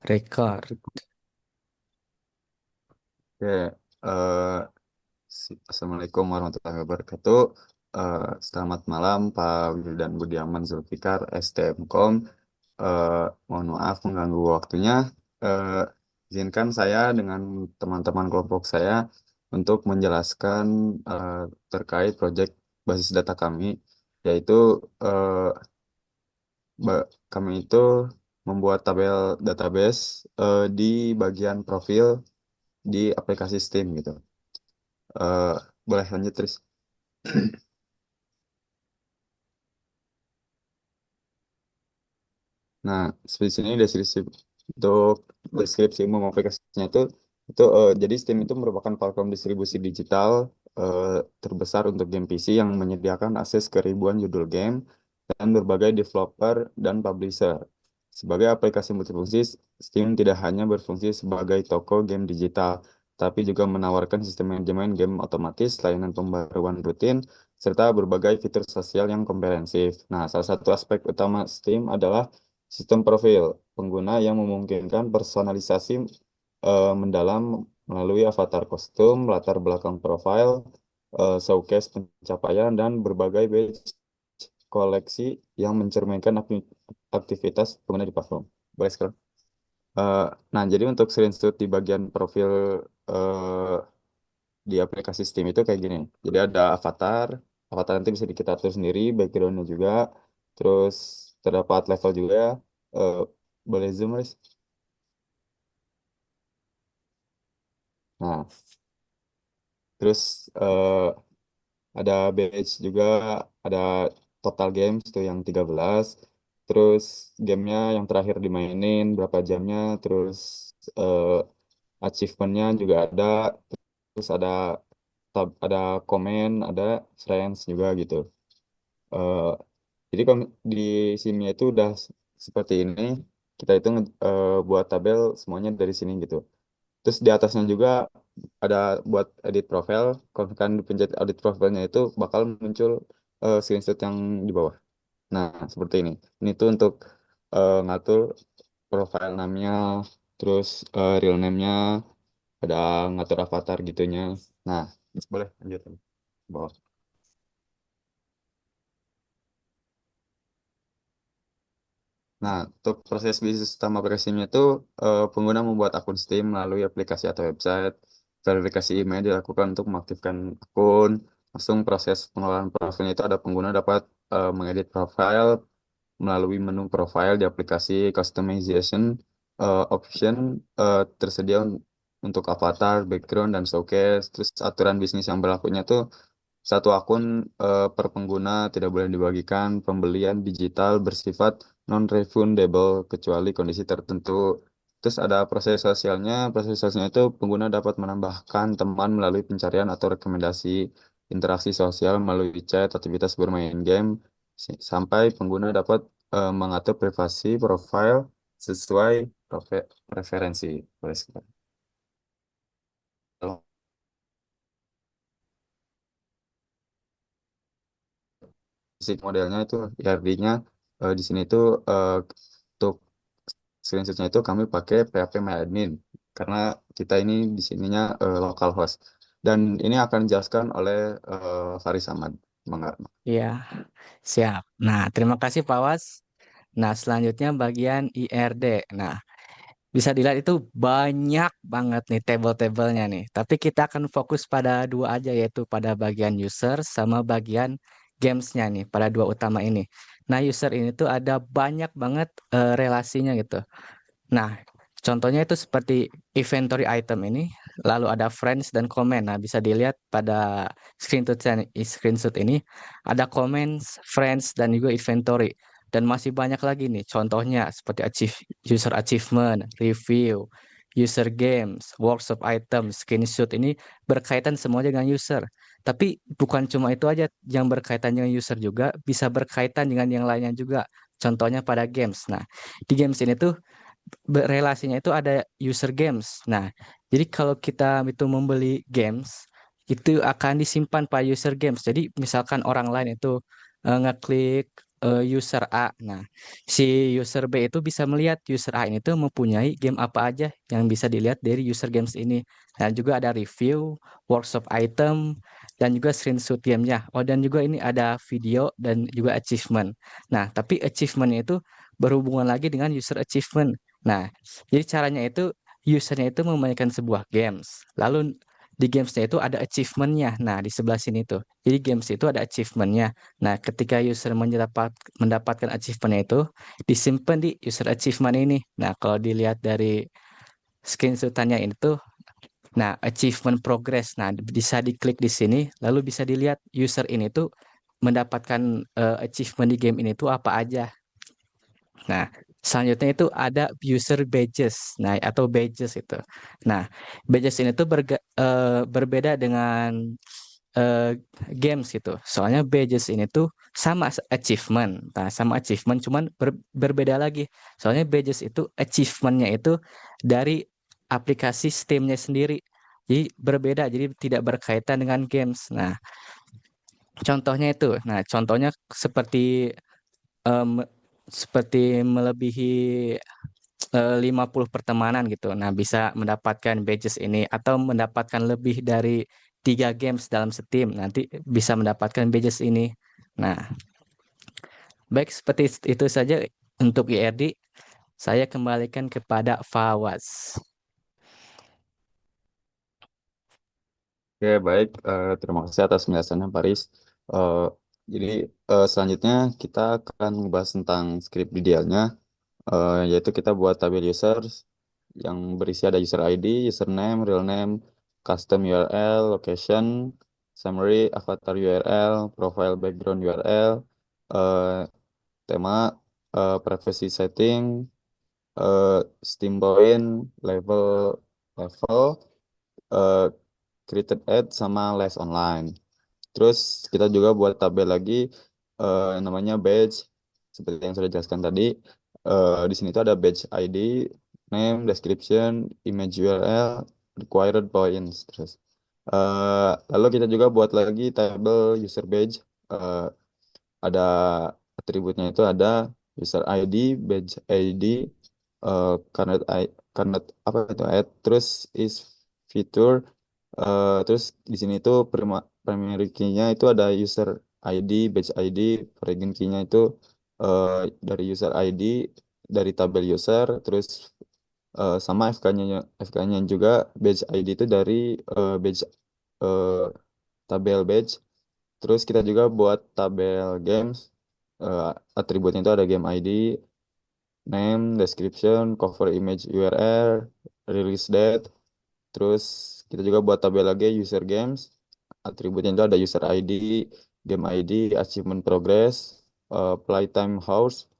Record. Oke, eh, Assalamualaikum warahmatullahi wabarakatuh. Selamat malam Pak Wildan Budiaman Zulfikar, STMKOM. Mohon maaf mengganggu waktunya. Eh, Izinkan saya dengan teman-teman kelompok saya untuk menjelaskan eh, terkait proyek basis data kami, yaitu eh, kami itu membuat tabel database di bagian profil di aplikasi Steam gitu. Eh, Boleh lanjut terus. Nah, di sini deskripsi untuk deskripsi umum aplikasinya itu jadi Steam itu merupakan platform distribusi digital eh, terbesar untuk game PC yang menyediakan akses ke ribuan judul game dan berbagai developer dan publisher. Sebagai aplikasi multifungsi, Steam tidak hanya berfungsi sebagai toko game digital, tapi juga menawarkan sistem manajemen game otomatis, layanan pembaruan rutin, serta berbagai fitur sosial yang komprehensif. Nah, salah satu aspek utama Steam adalah sistem profil pengguna yang memungkinkan personalisasi mendalam melalui avatar kostum, latar belakang profil, showcase pencapaian, dan berbagai badge koleksi yang mencerminkan aktivitas pengguna di platform. Boleh sekarang. Eh, nah, jadi untuk screenshot di bagian profil eh, di aplikasi Steam itu kayak gini. Jadi ada avatar, avatar nanti bisa kita atur sendiri, backgroundnya juga, terus terdapat level juga. Eh, Boleh zoom, Riz? Nah, terus ada badge juga, ada total games tuh yang 13, terus gamenya yang terakhir dimainin, berapa jamnya, terus eh, achievementnya juga ada, terus ada komen, ada friends juga gitu. Eh, jadi kalau di sini itu udah seperti ini, kita itu buat tabel semuanya dari sini gitu. Terus di atasnya juga ada buat edit profile. Kalau misalkan dipencet edit profilnya itu bakal muncul screenshot yang di bawah. Nah, seperti ini. Ini tuh untuk ngatur profile namanya, terus real name-nya, ada ngatur avatar gitunya. Nah, boleh lanjut ke bawah. Nah, untuk proses bisnis utama aplikasinya itu pengguna membuat akun Steam melalui aplikasi atau website. Verifikasi email dilakukan untuk mengaktifkan akun. Langsung proses pengelolaan profilnya itu ada pengguna dapat mengedit profile melalui menu profile di aplikasi customization option tersedia untuk avatar, background, dan showcase. Terus aturan bisnis yang berlakunya tuh satu akun per pengguna tidak boleh dibagikan. Pembelian digital bersifat non-refundable kecuali kondisi tertentu. Terus ada proses sosialnya. Proses sosialnya itu pengguna dapat menambahkan teman melalui pencarian atau rekomendasi, interaksi sosial melalui chat, aktivitas bermain game, sampai pengguna dapat mengatur privasi profile sesuai preferensi. Boleh sekali. Basic modelnya itu IRD-nya di sini itu untuk screenshotnya itu kami pakai PHP karena kita ini di sininya localhost dan ini akan dijelaskan oleh Faris Ahmad. Mangga. Iya, siap. Nah, terima kasih Pak Was. Nah, selanjutnya bagian IRD. Nah, bisa dilihat itu banyak banget nih table-tablenya nih. Tapi kita akan fokus pada dua aja, yaitu pada bagian user sama bagian gamesnya nih, pada dua utama ini. Nah, user ini tuh ada banyak banget relasinya gitu. Nah, contohnya itu seperti inventory item ini, lalu ada friends dan comment. Nah, bisa dilihat pada screenshot ini ada comments, friends dan juga inventory. Dan masih banyak lagi nih, contohnya seperti user achievement, review, user games, workshop item, screenshot ini berkaitan semua dengan user. Tapi bukan cuma itu aja yang berkaitan dengan user juga, bisa berkaitan dengan yang lainnya juga. Contohnya pada games. Nah, di games ini tuh relasinya itu ada user games. Nah, jadi kalau kita itu membeli games, itu akan disimpan pada user games. Jadi misalkan orang lain itu ngeklik user A. Nah, si user B itu bisa melihat user A ini tuh mempunyai game apa aja yang bisa dilihat dari user games ini. Dan juga ada review, workshop item, dan juga screenshot gamenya. Oh, dan juga ini ada video dan juga achievement. Nah, tapi achievement itu berhubungan lagi dengan user achievement. Nah, jadi caranya itu usernya itu memainkan sebuah games. Lalu di gamesnya itu ada achievementnya. Nah, di sebelah sini tuh. Jadi games itu ada achievementnya. Nah, ketika user mendapatkan achievementnya itu disimpan di user achievement ini. Nah, kalau dilihat dari screenshotannya ini tuh, nah achievement progress. Nah, bisa diklik di sini, lalu bisa dilihat user ini tuh mendapatkan achievement di game ini tuh apa aja. Nah, selanjutnya itu ada user badges. Nah, atau badges itu. Nah, badges ini tuh berbeda dengan eh, games gitu. Soalnya badges ini tuh sama achievement. Nah, sama achievement cuman berbeda lagi. Soalnya badges itu achievementnya itu dari aplikasi Steam-nya sendiri. Jadi berbeda, jadi tidak berkaitan dengan games. Nah, contohnya itu. Nah, contohnya em, seperti melebihi 50 pertemanan gitu. Nah, bisa mendapatkan badges ini atau mendapatkan lebih dari 3 games dalam Steam. Nanti bisa mendapatkan badges ini. Nah, baik seperti itu saja untuk IRD. Saya kembalikan kepada Fawaz. Oke, baik. Terima kasih atas penjelasannya, Paris. Eh, jadi selanjutnya kita akan membahas tentang script idealnya, yaitu kita buat tabel user yang berisi ada user ID, username, real name, custom URL, location, summary, avatar URL, profile background URL, eh, tema, privacy setting, eh, Steam point, level, level, eh, created ad sama less online. Terus kita juga buat tabel lagi yang namanya badge seperti yang sudah jelaskan tadi. Di sini tuh ada badge ID, name, description, image URL, required points. Terus lalu kita juga buat lagi tabel user badge. Eh, ada atributnya itu ada user ID, badge ID, karena karena apa itu add, terus is fitur. Terus di sini tuh primary key-nya itu ada user ID, badge ID, foreign key-nya itu eh, dari user ID, dari tabel user, terus sama FK-nya juga badge ID itu dari badge eh, tabel badge. Terus kita juga buat tabel games, eh, atributnya itu ada game ID, name, description, cover image URL, release date. Terus kita juga buat tabel lagi user games. Atributnya itu ada user ID, game ID, achievement progress, playtime hours,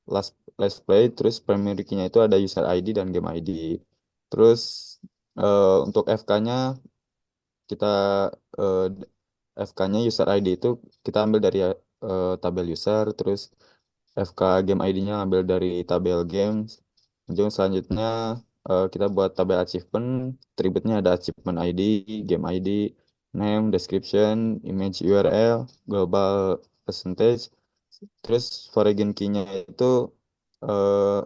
last last play. Terus primary key-nya itu ada user ID dan game ID. Terus untuk FK-nya kita FK-nya user ID itu kita ambil dari tabel user. Terus FK game ID-nya ambil dari tabel games. Lanjut selanjutnya kita buat tabel achievement. Atributnya ada achievement ID, game ID, name, description, image URL, global percentage. Terus foreign key-nya itu eh,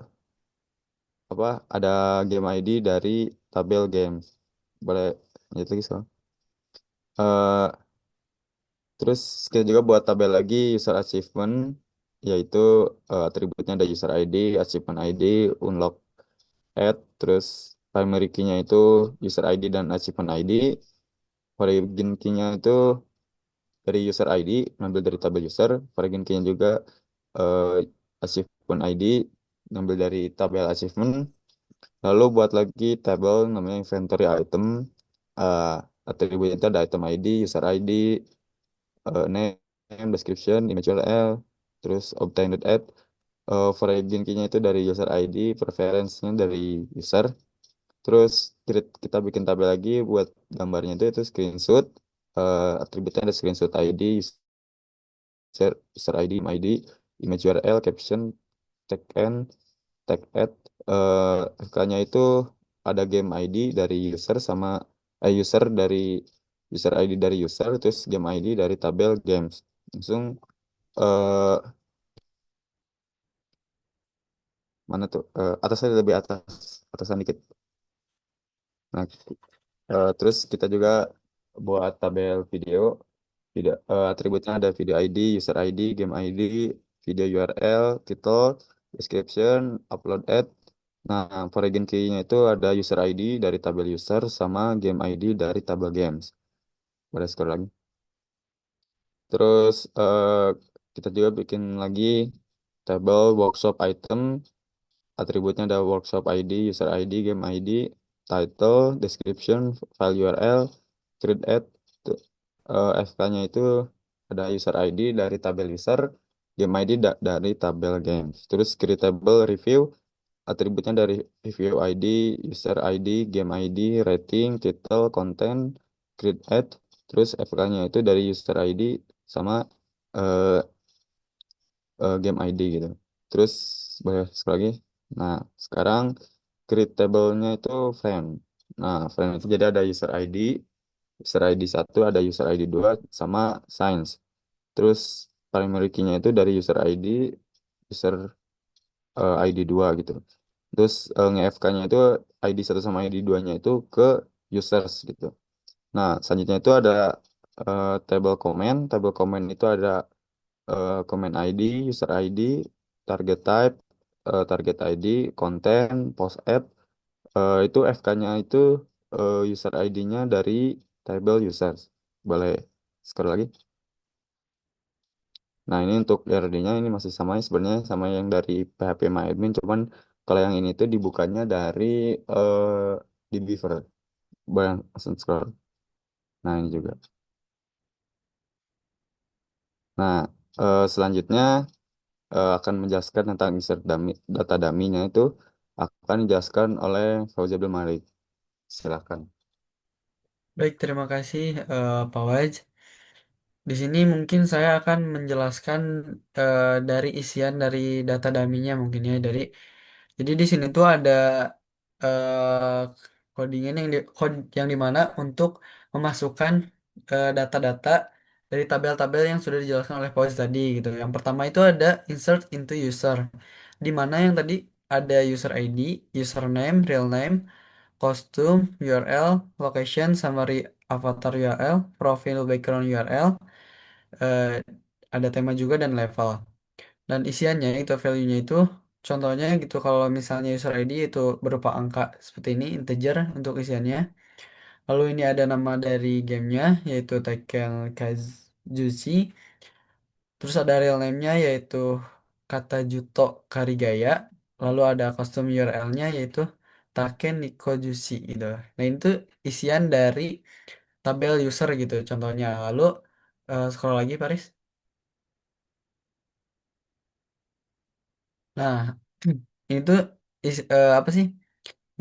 apa? Ada game ID dari tabel games. Boleh lanjut lagi soal. Eh, Terus kita juga buat tabel lagi user achievement, yaitu atributnya ada user ID, achievement ID, unlock add, terus primary key-nya itu user ID dan achievement ID, origin key-nya itu dari user ID, ngambil dari tabel user, origin key-nya juga eh, achievement ID, ngambil dari tabel achievement, lalu buat lagi tabel namanya inventory item, eh, atributnya itu ada item ID, user ID, name, description, image URL, terus obtained at, foreign key-nya itu dari user ID, preference-nya dari user, terus kita bikin tabel lagi buat gambarnya itu screenshot, atributnya ada screenshot ID, user ID, ID, image URL, caption, tag end, tag add, FK-nya itu ada game ID dari user sama user dari user ID dari user, terus game ID dari tabel games. Langsung eh, Mana tuh? Atasnya lebih atas, atasan dikit. Nah, terus kita juga buat tabel video. Atributnya ada video ID, user ID, game ID, video URL, title, description, upload ad. Nah, foreign key-nya itu ada user ID dari tabel user sama game ID dari tabel games. Boleh scroll lagi. Terus kita juga bikin lagi tabel workshop item. Atributnya ada workshop ID, user ID, game ID, title, description, file URL, create ad. FK-nya itu ada user ID dari tabel user, game ID dari tabel games. Terus create table review, atributnya dari review ID, user ID, game ID, rating, title, content, create ad. Terus FK-nya itu dari user ID sama eh, game ID gitu. Terus boleh sekali lagi. Nah, sekarang create table-nya itu friend. Nah, friend itu jadi ada user ID satu, ada user ID 2 sama science. Terus primary key-nya itu dari user ID, user ID 2 gitu. Terus nge-FK-nya itu ID satu sama ID 2-nya itu ke users gitu. Nah, selanjutnya itu ada table comment. Table comment itu ada comment ID, user ID, target type, target ID, konten, post app. Itu FK-nya itu user ID-nya dari table users. Boleh scroll lagi. Nah, ini untuk RD-nya ini masih sama ya, sebenarnya sama yang dari PHP MyAdmin, cuman kalau yang ini tuh dibukanya dari di Beaver. Boleh langsung scroll. Nah, ini juga. Nah, selanjutnya akan menjelaskan tentang insert dummy, data dummy-nya itu akan dijelaskan oleh Fauzi Abdul Malik. Silakan. Baik, terima kasih Pak Waj. Di sini mungkin saya akan menjelaskan dari isian dari data dummy-nya mungkin ya jadi di sini tuh ada eh, codingan yang dimana untuk memasukkan data-data dari tabel-tabel yang sudah dijelaskan oleh Pak Waj tadi gitu. Yang pertama itu ada insert into user, di mana yang tadi ada user ID, username, real name, kostum, URL, location, summary, avatar URL, profile background URL, eh, ada tema juga dan level. Dan isiannya itu value-nya itu contohnya gitu kalau misalnya user ID itu berupa angka seperti ini integer untuk isiannya. Lalu ini ada nama dari gamenya yaitu Tekken Kazushi. Terus ada real name-nya yaitu kata Juto Karigaya. Lalu ada custom URL-nya yaitu Taken Nikojushi gitu. Nah itu isian dari tabel user gitu contohnya. Lalu scroll lagi Paris. Nah ini tuh apa sih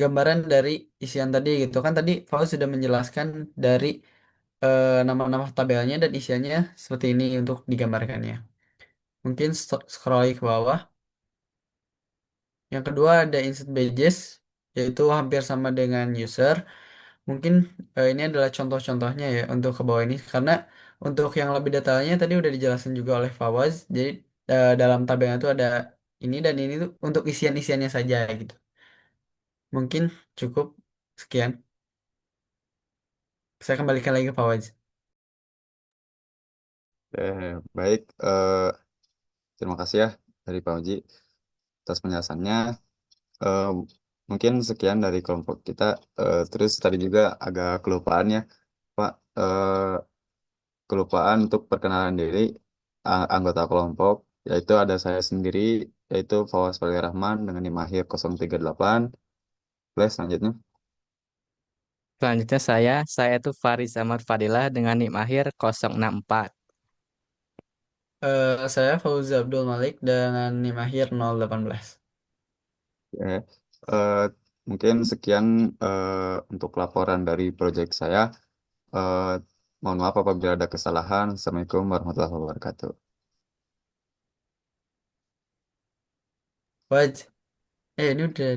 gambaran dari isian tadi gitu kan tadi Faust sudah menjelaskan dari nama-nama tabelnya dan isiannya seperti ini untuk digambarkannya. Mungkin scroll lagi ke bawah. Yang kedua ada insert badges yaitu hampir sama dengan user. Mungkin ini adalah contoh-contohnya ya untuk ke bawah ini karena untuk yang lebih detailnya tadi udah dijelaskan juga oleh Fawaz. Jadi dalam tabelnya itu ada ini dan ini tuh untuk isian-isiannya saja gitu. Mungkin cukup sekian. Saya kembalikan lagi ke Fawaz. Baik. Terima kasih ya dari Pak Uji atas penjelasannya. Eh, Mungkin sekian dari kelompok kita. Terus tadi juga agak kelupaan ya, Pak. Kelupaan untuk perkenalan diri anggota kelompok, yaitu ada saya sendiri, yaitu Fawaz Fadli Rahman dengan NIM akhir 038. Boleh selanjutnya. Selanjutnya saya itu Faris Ahmad Fadilah dengan NIM akhir 064. Saya Fauzi Abdul Malik dengan NIM akhir 018. Ya. Eh, Mungkin sekian untuk laporan dari proyek saya. Eh, Mohon maaf apabila ada kesalahan. Assalamualaikum warahmatullahi wabarakatuh. Waj, ini udah